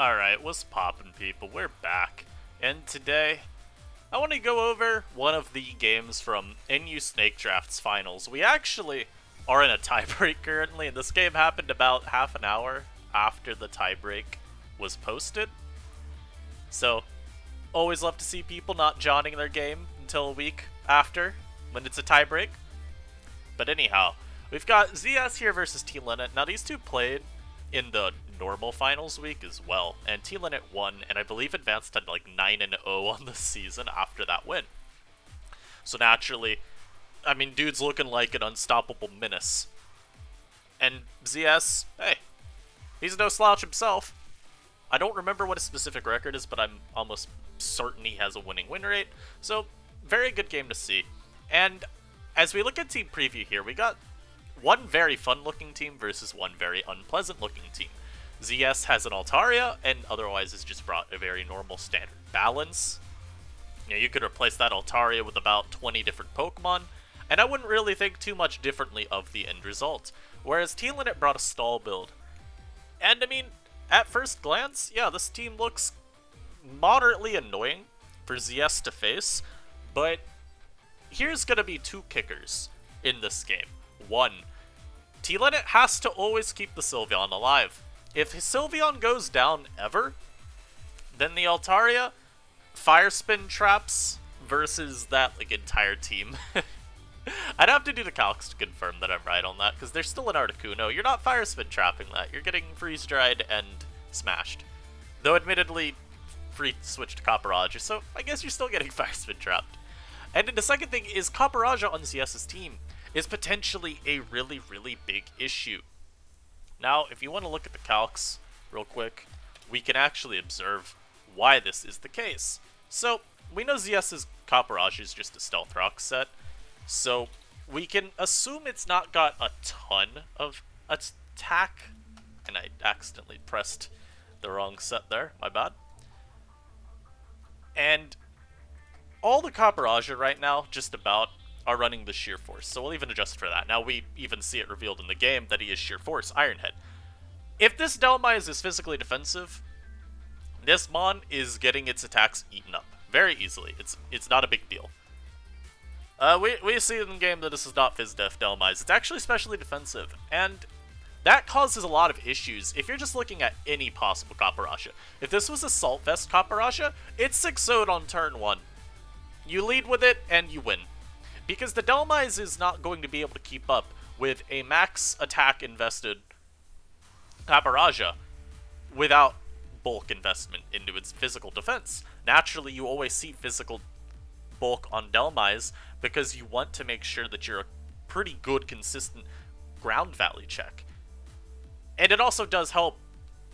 Alright, what's poppin', people? We're back. And today, I want to go over one of the games from NU Snake Draft's finals. We actually are in a tiebreak currently, and this game happened about half an hour after the tiebreak was posted. So, always love to see people not joining their game until a week after, when it's a tiebreak. But anyhow, we've got ZS here versus T-Linnet. Now, these two played in the normal finals week as well, and T-Linnet won, and I believe advanced at like 9-0 on the season after that win. So naturally, I mean, dude's looking like an unstoppable menace. And ZS, hey, he's no slouch himself. I don't remember what his specific record is, but I'm almost certain he has a winning win rate. So, very good game to see. And as we look at team preview here, we got one very fun-looking team versus one very unpleasant-looking team. ZS has an Altaria, and otherwise has just brought a very normal standard balance. You know, you could replace that Altaria with about 20 different Pokemon, and I wouldn't really think too much differently of the end result. Whereas T-Linnet brought a stall build. And I mean, at first glance, yeah, this team looks moderately annoying for ZS to face, but here's gonna be two kickers in this game. One, T-Linnet has to always keep the Sylveon alive. If his Sylveon goes down ever, then the Altaria Fire Spin traps versus that like entire team. I'd have to do the calcs to confirm that I'm right on that, because there's still an Articuno. You're not Fire Spin trapping that. You're getting freeze dried and smashed. Though admittedly, free switch to Copperajah, so I guess you're still getting Fire Spin trapped. And then the second thing is Copperajah on ZS's team is potentially a really, really big issue. Now, if you want to look at the calcs real quick, we can actually observe why this is the case. So, we know ZS's Copperajah is just a Stealth Rock set, so we can assume it's not got a ton of attack, and I accidentally pressed the wrong set there, my bad. And all the Copperajah right now, just about, are running the Sheer Force, so we'll even adjust for that. Now we even see it revealed in the game that he is Sheer Force, Iron Head. If this Dhelmise is physically defensive, this Mon is getting its attacks eaten up very easily. It's not a big deal. We see in the game that this is not Phys-Def Dhelmise. It's actually specially defensive, and that causes a lot of issues if you're just looking at any possible Copperajah. If this was Assault Vest Copperajah, it's 6-0'd on turn 1. You lead with it, and you win. Because the Dhelmise is not going to be able to keep up with a max attack invested Copperajah without bulk investment into its physical defense. Naturally, you always see physical bulk on Dhelmise because you want to make sure that you're a pretty good, consistent ground value check. And it also does help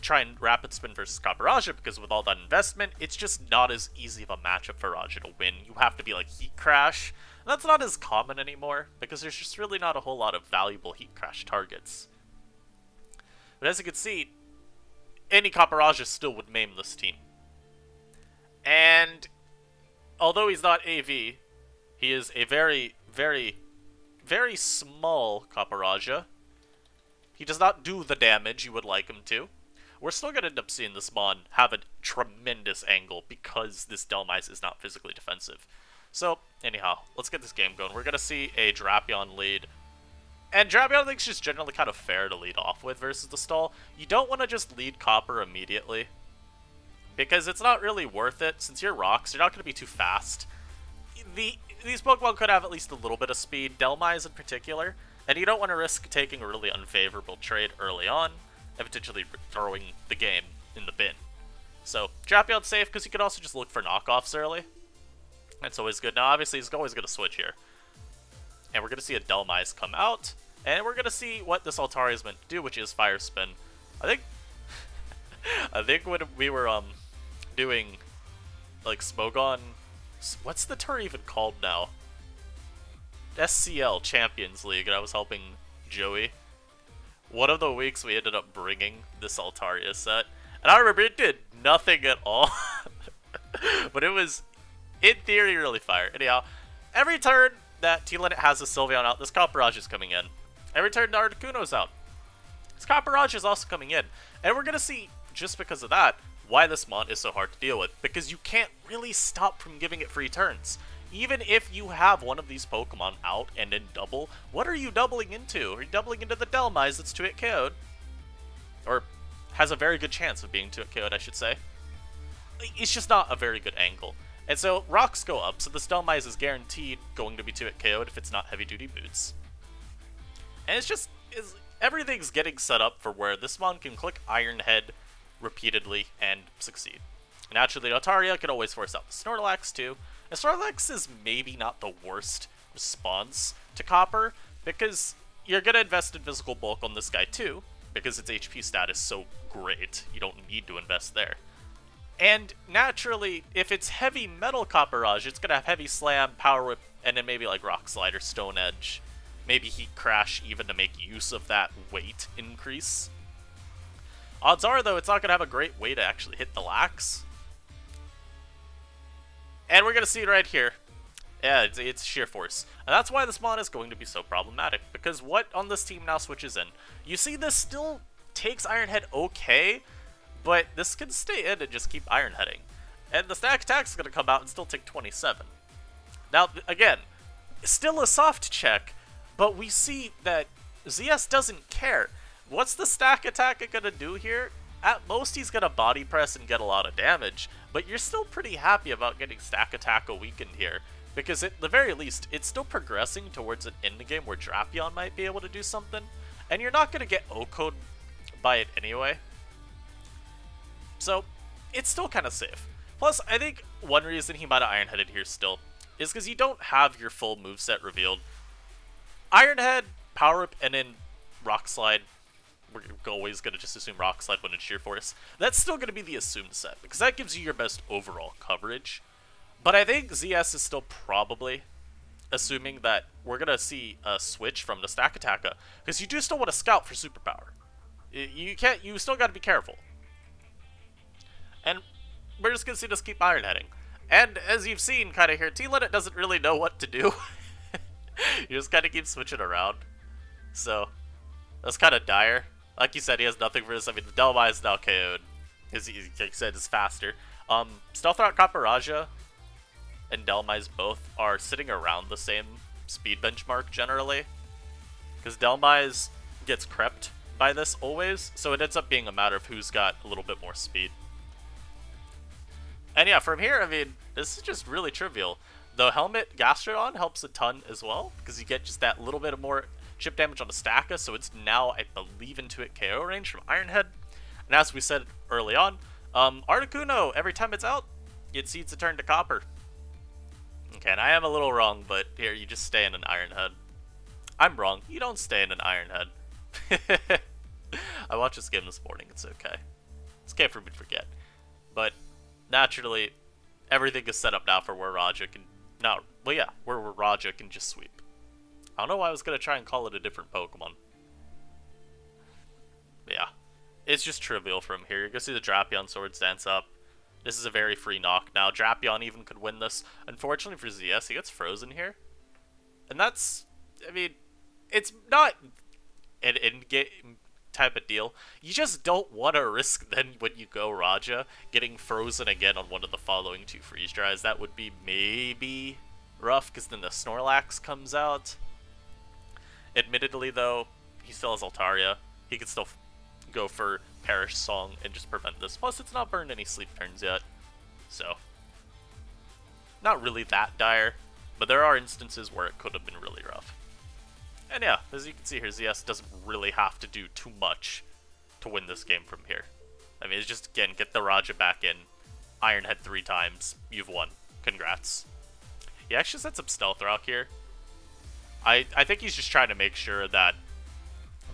try and Rapid Spin versus Copperajah, because with all that investment, it's just not as easy of a matchup for Raja to win. You have to be like Heat Crash. And that's not as common anymore, because there's just really not a whole lot of valuable Heat Crash targets. But as you can see, any Copperajah still would maim this team. And although he's not AV, he is a very, very, very small Copperajah. He does not do the damage you would like him to. We're still going to end up seeing this Mon have a tremendous angle because this Dhelmise is not physically defensive. So, anyhow, let's get this game going. We're going to see a Drapion lead. And Drapion I think is just generally kind of fair to lead off with versus the stall. You don't want to just lead Copper immediately, because it's not really worth it. Since you're rocks, you're not going to be too fast. These Pokemon could have at least a little bit of speed, Dhelmise in particular, and you don't want to risk taking a really unfavorable trade early on and potentially throwing the game in the bin. So, Drapion's safe because you can also just look for knockoffs early. That's always good. Now, obviously, he's always going to switch here. And we're going to see a Dhelmise come out, and we're going to see what this Altaria is meant to do, which is Fire Spin. I think when we were doing like Smogon, what's the tour even called now? SCL Champions League, and I was helping Joey. One of the weeks we ended up bringing this Altaria set, and I remember it did nothing at all, but it was, in theory, really fire. Anyhow, every turn that T-Linnet has a Sylveon out, this Copperajah is coming in. Every turn the Articuno's out, this Copperajah is also coming in. And we're going to see, just because of that, why this Mon is so hard to deal with, because you can't really stop from giving it free turns. Even if you have one of these Pokemon out and in double, what are you doubling into? Are you doubling into the Dhelmise that's 2-hit KO'd? Or has a very good chance of being 2-hit KO'd, I should say. It's just not a very good angle. And so rocks go up, so this Dhelmise is guaranteed going to be 2-hit KO'd if it's not heavy-duty boots. And it's just, everything's getting set up for where this Mon can click Iron Head repeatedly and succeed. Naturally, Altaria can always force out the Snorlax too. And Snorlax is maybe not the worst response to Copper, because you're going to invest in physical bulk on this guy too, because its HP stat is so great, you don't need to invest there. And naturally, if it's heavy metal Copperajah, it's going to have heavy slam, power whip, and then maybe like Rock Slide or Stone Edge. Maybe Heat Crash even to make use of that weight increase. Odds are, though, it's not going to have a great way to actually hit the Lax. And we're going to see it right here. Yeah, it's sheer force. And that's why this Mon is going to be so problematic, because what on this team now switches in? You see this still takes Iron Head okay, but this can stay in and just keep Iron Heading. And the stack attack is going to come out and still take 27. Now, again, still a soft check, but we see that ZS doesn't care. What's the stack attack going to do here? At most, he's going to body press and get a lot of damage, but you're still pretty happy about getting stack attack weakened here, because at the very least, it's still progressing towards an endgame where Drapion might be able to do something, and you're not going to get O-code by it anyway. So, it's still kind of safe. Plus, I think one reason he might have Iron Headed here still is because you don't have your full moveset revealed. Iron Head, Power Whip, and then Rock Slide. We're always going to just assume Rock Slide when it's Sheer Force. That's still going to be the assumed set, because that gives you your best overall coverage. But I think ZS is still probably assuming that we're going to see a switch from the Stack Attacker, because you do still want to scout for Superpower. You still got to be careful. And we're just going to see this keep Iron Heading. And as you've seen kind of here, T-Limit doesn't really know what to do. You just kind of keep switching around. So, that's kind of dire. Like you said, he has nothing for this. I mean, the Dhelmise is now KO'd. Like you said, is faster. Stealth Rock Copperajah and Dhelmise both are sitting around the same speed benchmark generally. Because Dhelmise gets crept by this always, so it ends up being a matter of who's got a little bit more speed. And yeah, from here, I mean, this is just really trivial. The Helmet Gastrodon helps a ton as well, because you get just that little bit of more chip damage on the Stacka, so it's now, I believe, into it KO range from Iron Head. And as we said early on, Articuno, every time it's out, it cedes a turn to Copper. Okay, and I am a little wrong, but here, you just stay in an Iron Head. I'm wrong, you don't stay in an Iron Head. I watched this game this morning, it's okay. It's okay for me to forget. But, naturally, everything is set up now for where Raja can... where Raja can just sweep. I don't know why I was going to try and call it a different Pokemon. But yeah, it's just trivial from here. You're going to see the Drapion Swords dance up. This is a very free knock now. Drapion even could win this. Unfortunately for ZS, he gets frozen here. And that's, I mean, it's not an in-game type of deal. You just don't want to risk then when you go Raja getting frozen again on one of the following two freeze dries. That would be maybe rough, because then the Snorlax comes out. Admittedly, though, he still has Altaria. He could still go for Perish Song and just prevent this. Plus, it's not burned any sleep turns yet. So, not really that dire, but there are instances where it could have been really rough. And yeah, as you can see here, ZS doesn't really have to do too much to win this game from here. I mean, it's just, again, get the Raja back in, Iron Head 3 times, you've won. Congrats. He actually sets up Stealth Rock here. I think he's just trying to make sure that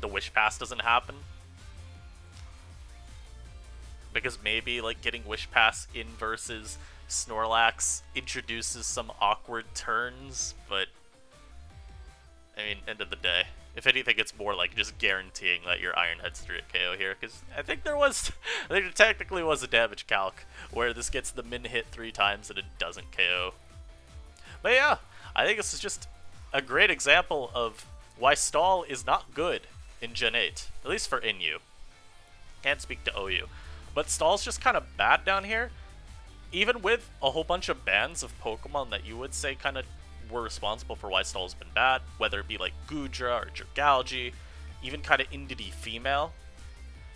the Wish Pass doesn't happen. Because maybe, like, getting Wish Pass in versus Snorlax introduces some awkward turns, but... I mean, end of the day, if anything, it's more like just guaranteeing that your Iron Head's 3 at KO here, because I think there technically was a damage calc where this gets the min hit 3 times and it doesn't KO. But yeah, I think this is just a great example of why stall is not good in Gen 8, at least for NU. Can't speak to OU. But Stall's just kind of bad down here. Even with a whole bunch of bans of Pokemon that you would say kind of were responsible for why Stall's been bad, whether it be like Goodra or Dragalge, even kind of Indeedee female,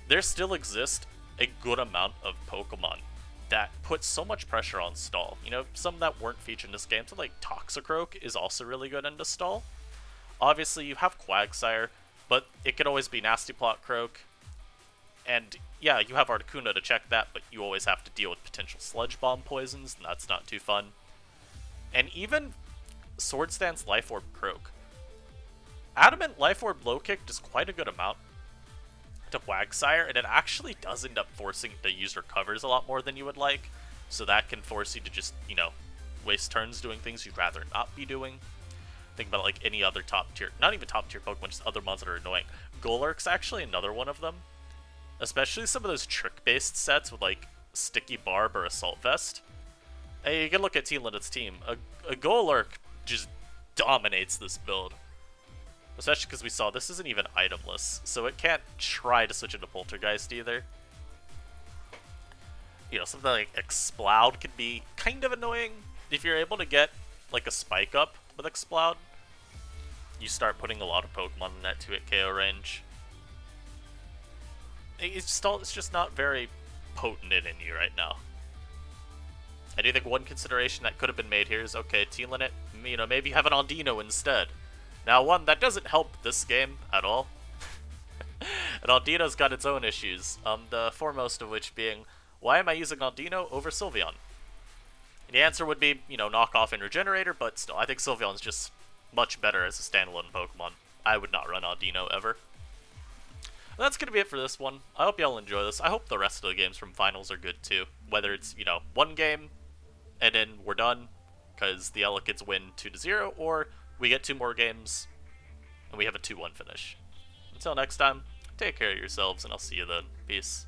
there still exist a good amount of Pokemon that put so much pressure on Stall. You know, some that weren't featured in this game, so like Toxicroak is also really good into Stall. Obviously, you have Quagsire, but it could always be Nasty Plot Croak. And yeah, you have Articuno to check that, but you always have to deal with potential Sludge Bomb poisons, and that's not too fun. And even Swords Dance Life Orb Croak. Adamant Life Orb Low Kick does quite a good amount to Quagsire, and it actually does end up forcing it to use recovers a lot more than you would like, so that can force you to just, you know, waste turns doing things you'd rather not be doing. Think about like any other top tier, not even top tier Pokemon, just other mons that are annoying. Golurk's actually another one of them. Especially some of those trick-based sets with like Sticky Barb or Assault Vest. Hey, you can look at Team Linnet's team. A Golurk just dominates this build. Especially because we saw this isn't even itemless, so it can't try to switch into Poltergeist either. You know, something like Exploud can be kind of annoying. If you're able to get like a spike up with Exploud, you start putting a lot of Pokemon in that 2-hit KO range. It's just not very potent in you right now. I do think one consideration that could have been made here is, okay, Team Linnet, you know, maybe have an Aldino instead. Now, one, that doesn't help this game at all. And Aldino's got its own issues, the foremost of which being, why am I using Aldino over Sylveon? And the answer would be, you know, knock off in Regenerator, but still, I think Sylveon's just much better as a standalone Pokemon. I would not run Aldino ever. And that's going to be it for this one. I hope y'all enjoy this. I hope the rest of the games from Finals are good too. Whether it's, you know, one game, and then we're done, because the Ela Kids win 2-0, or we get 2 more games, and we have a 2-1 finish. Until next time, take care of yourselves, and I'll see you then. Peace.